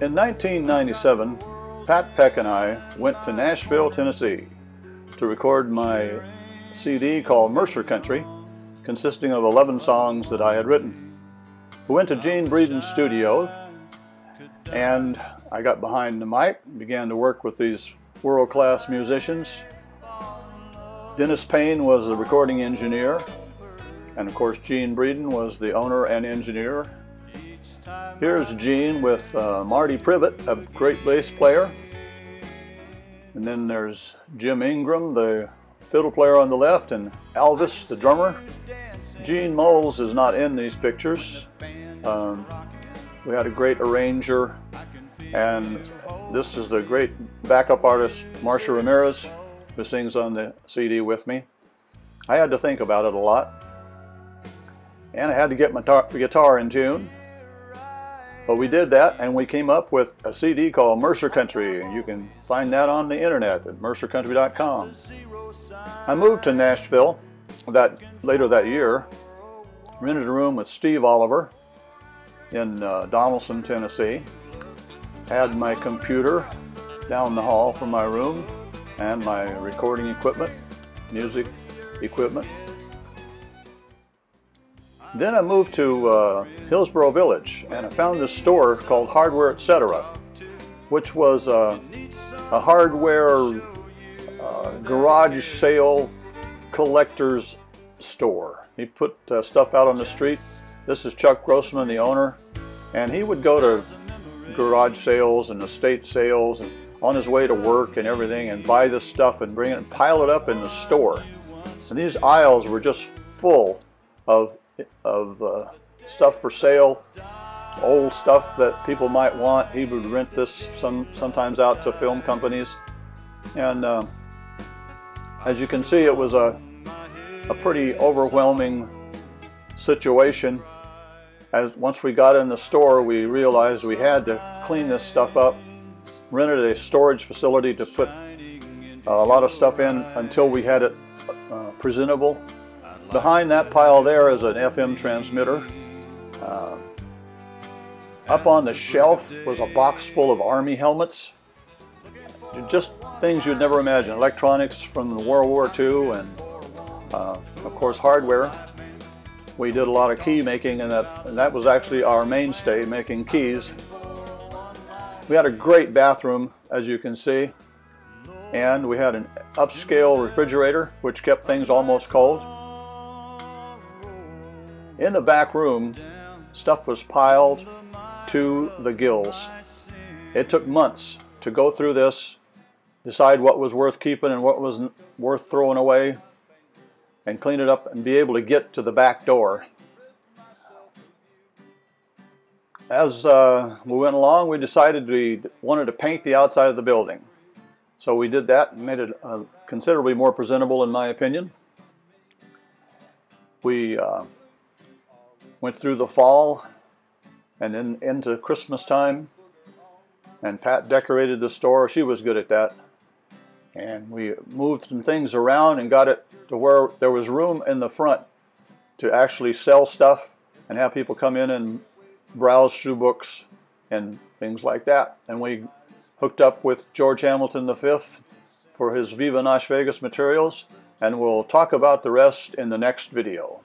In 1997, Pat Peck and I went to Nashville, Tennessee to record my CD called Mercer Country, consisting of 11 songs that I had written. We went to Gene Breeden's studio, and I got behind the mic and began to work with these world-class musicians. Dennis Payne was the recording engineer, and of course Gene Breeden was the owner and engineer. Here's Gene with Marty Privet, a great bass player. And then there's Jim Ingram, the fiddle player on the left, and Alvis, the drummer. Gene Moles is not in these pictures. We had a great arranger, and this is the great backup artist, Marcia Ramirez, who sings on the CD with me. I had to think about it a lot, and I had to get my guitar in tune. But we did that, and we came up with a CD called Mercer Country. You can find that on the internet at mercercountry.com. I moved to Nashville later that year, rented a room with Steve Oliver in Donaldson, Tennessee. Had my computer down the hall from my room and my recording equipment, music equipment. Then I moved to Hillsboro Village, and I found this store called Hardware, Etc., which was a hardware garage sale collector's store. He put stuff out on the street. This is Chuck Grossman, the owner, and he would go to garage sales and estate sales and on his way to work and everything and buy this stuff and bring it and pile it up in the store. And these aisles were just full of stuff for sale, old stuff that people might want. He would rent this sometimes out to film companies, and as you can see, it was a pretty overwhelming situation. As once we got in the store, we realized we had to clean this stuff up, rented a storage facility to put a lot of stuff in until we had it presentable. Behind that pile there is an FM transmitter. Up on the shelf was a box full of Army helmets. Just things you'd never imagine. Electronics from World War II, and of course hardware. We did a lot of key making, and that was actually our mainstay, making keys. We had a great bathroom, as you can see, and we had an upscale refrigerator which kept things almost cold. In the back room, stuff was piled to the gills. It took months to go through this, decide what was worth keeping and what was worth throwing away, and clean it up and be able to get to the back door. As we went along, we decided we wanted to paint the outside of the building. So we did that and made it considerably more presentable, in my opinion. We went through the fall and then into Christmas time, and Pat decorated the store. She was good at that. And we moved some things around and got it to where there was room in the front to actually sell stuff and have people come in and browse through books and things like that. And we hooked up with George Hamilton V for his Viva Las Vegas materials, and we'll talk about the rest in the next video.